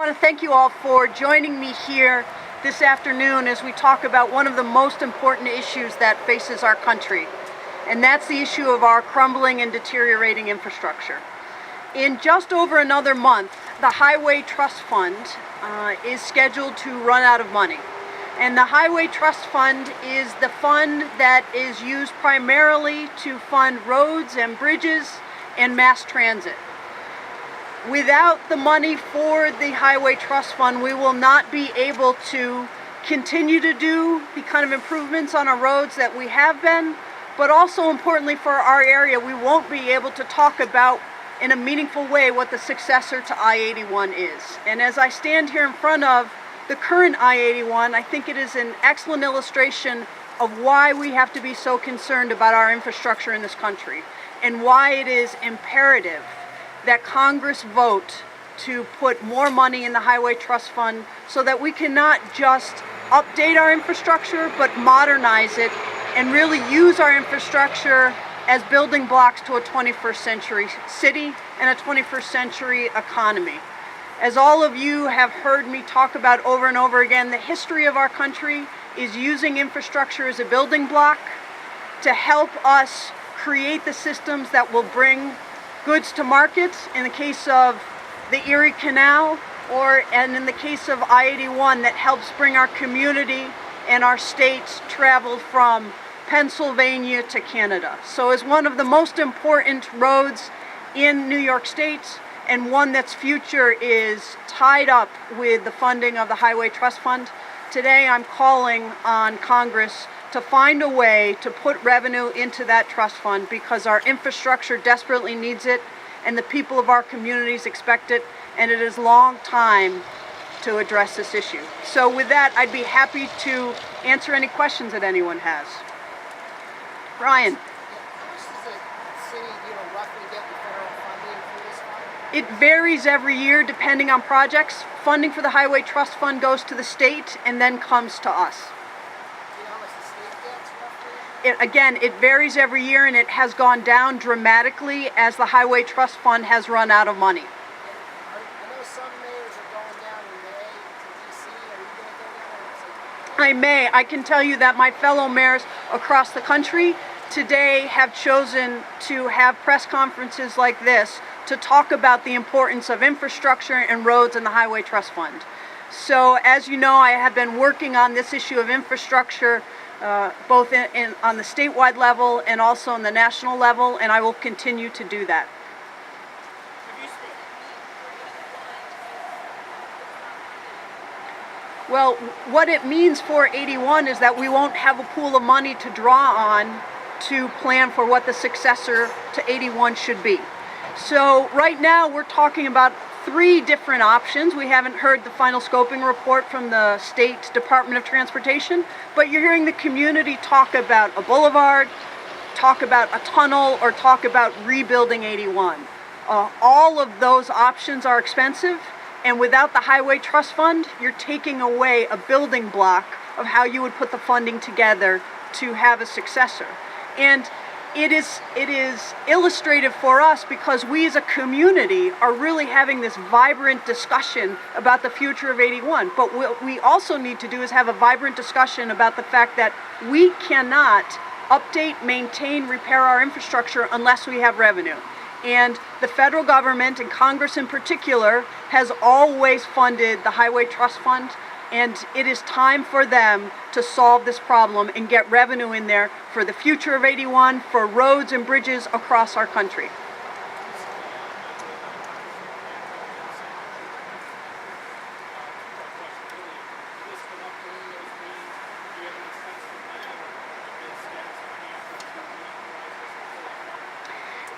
I want to thank you all for joining me here this afternoon as we talk about one of the most important issues that faces our country, and that's the issue of our crumbling and deteriorating infrastructure. In just over another month, the Highway Trust Fund is scheduled to run out of money. And the Highway Trust Fund is the fund that is used primarily to fund roads and bridges and mass transit. Without the money for the Highway Trust Fund, we will not be able to continue to do the kind of improvements on our roads that we have been, but also importantly for our area, we won't be able to talk about in a meaningful way what the successor to I-81 is. And as I stand here in front of the current I-81, I think it is an excellent illustration of why we have to be so concerned about our infrastructure in this country, and why it is imperative that Congress vote to put more money in the Highway Trust Fund so that we can not just update our infrastructure, but modernize it and really use our infrastructure as building blocks to a 21st century city and a 21st century economy. As all of you have heard me talk about over and over again, the history of our country is using infrastructure as a building block to help us create the systems that will bring goods to markets, in the case of the Erie Canal, and in the case of I-81, that helps bring our community and our states travel from Pennsylvania to Canada. So it's one of the most important roads in New York State, and one that's future is tied up with the funding of the Highway Trust Fund. Today I'm calling on Congress to find a way to put revenue into that trust fund, because our infrastructure desperately needs it and the people of our communities expect it, and it is long time to address this issue. So with that, I'd be happy to answer any questions that anyone has. Brian. It varies every year depending on projects. Funding for the Highway Trust Fund goes to the state and then comes to us. It varies every year, and it has gone down dramatically as the Highway Trust Fund has run out of money. I know some mayors are going down in May to DC. Are you going to go down? I may. I can tell you that my fellow mayors across the country today have chosen to have press conferences like this to talk about the importance of infrastructure and roads and the Highway Trust Fund. So as you know, I have been working on this issue of infrastructure both on the statewide level and also on the national level, and I will continue to do that. Well, what it means for 81 is that we won't have a pool of money to draw on to plan for what the successor to 81 should be. So right now we're talking about 3 different options. We haven't heard the final scoping report from the State Department of Transportation, but you're hearing the community talk about a boulevard, talk about a tunnel, or talk about rebuilding 81. All of those options are expensive, and without the Highway Trust Fund, you're taking away a building block of how you would put the funding together to have a successor. And it is illustrative for us because we as a community are really having this vibrant discussion about the future of 81. But what we also need to do is have a vibrant discussion about the fact that we cannot update, maintain, repair our infrastructure unless we have revenue. And the federal government, and Congress in particular, has always funded the Highway Trust Fund, and it is time for them to solve this problem and get revenue in there for the future of 81, for roads and bridges across our country.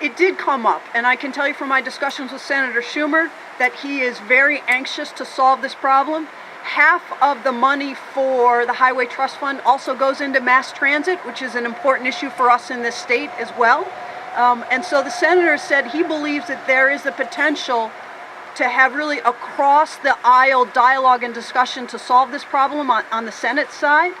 It did come up, and I can tell you from my discussions with Senator Schumer that he is very anxious to solve this problem. Half of the money for the Highway Trust Fund also goes into mass transit, which is an important issue for us in this state as well. And so the senator said he believes that there is the potential to have really across the aisle dialogue and discussion to solve this problem on the Senate side.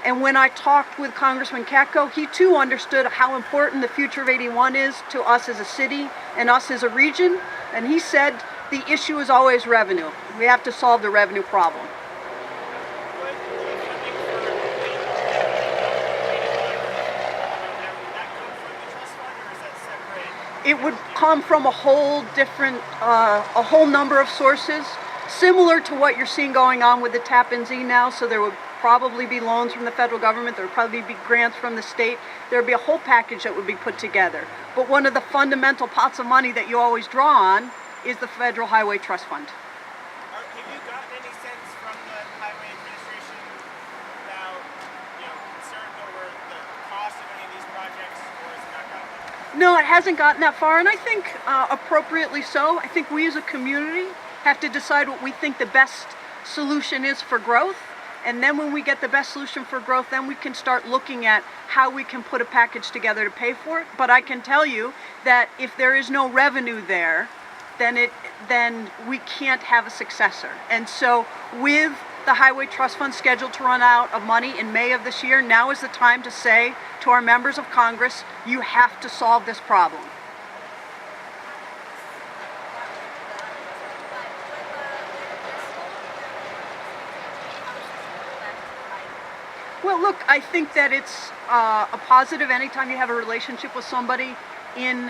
And when I talked with Congressman Katko, he too understood how important the future of 81 is to us as a city and us as a region. And he said the issue is always revenue. We have to solve the revenue problem. Would funding for that come from the trust fund, or is that separate? It would come from a whole different, a whole number of sources, similar to what you're seeing going on with the Tappan Zee now. So there would probably be loans from the federal government, there would probably be grants from the state, there would be a whole package that would be put together. But one of the fundamental pots of money that you always draw on is the Federal Highway Trust Fund. Have you gotten any sense from the Highway Administration about, concerns over the cost of any of these projects, or has it not gotten there? No, it hasn't gotten that far, and I think appropriately so. I think we as a community have to decide what we think the best solution is for growth. And then when we get the best solution for growth, then we can start looking at how we can put a package together to pay for it. But I can tell you that if there is no revenue there, then we can't have a successor. And so with the Highway Trust Fund scheduled to run out of money in May of this year, now is the time to say to our members of Congress, you have to solve this problem. Well, look, I think that it's a positive anytime you have a relationship with somebody in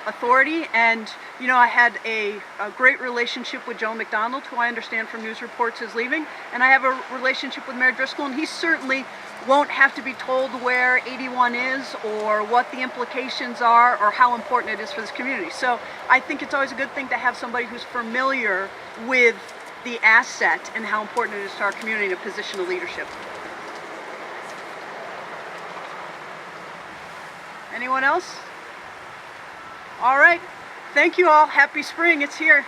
authority. And, I had a great relationship with Joe McDonald, who I understand from news reports is leaving. And I have a relationship with Mayor Driscoll, and he certainly won't have to be told where 81 is or what the implications are or how important it is for this community. So I think it's always a good thing to have somebody who's familiar with the asset and how important it is to our community in a position of leadership. Anyone else? All right. Thank you all. Happy spring. It's here.